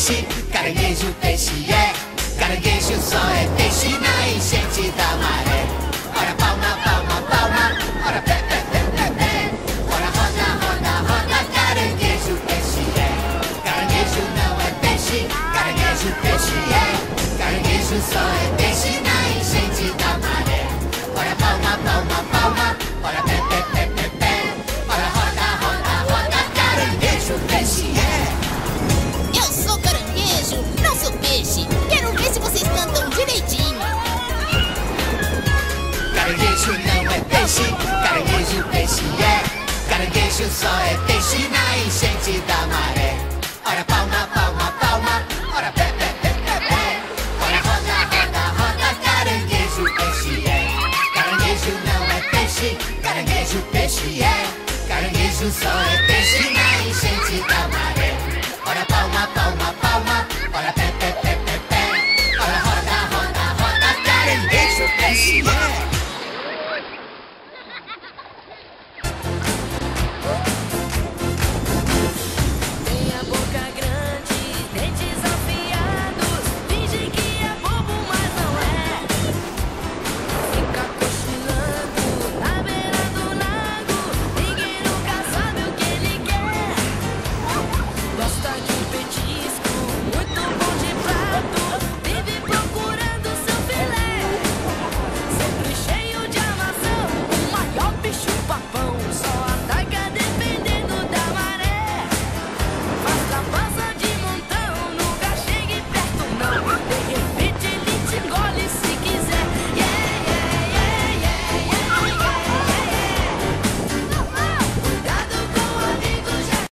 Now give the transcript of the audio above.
peixe, caranguejo, peixe é. Caranguejo só é peixe na enchente da maré. Ora palma, palma, palma, ora pé, pé, pé, pé, pé. Ora roda, roda, roda, caranguejo, peixe é. Caranguejo não é peixe, caranguejo, peixe é. Caranguejo só é peixe na enchente da maré. Ora palma, palma, palma, ora pé, pé, pé, pé, pé. Ora roda, roda, roda, caranguejo, peixe é. Eu sou caranguejo, não sou peixe. Quero ver se vocês cantam direitinho. Caranguejo não é peixe, caranguejo, peixe é. Caranguejo só é peixe na enchente da maré. Ora palma, palma, palma, ora pé, pé, pé, pé, pé. Ora roda, roda, roda, caranguejo, peixe é. Caranguejo não é peixe, caranguejo, peixe é. Caranguejo só é peixe na enchente da maré. Ora palma, palma, palma, ora pé, pé, pé, pé, pé. Ora roda, roda, roda, caranguejo, peixe é.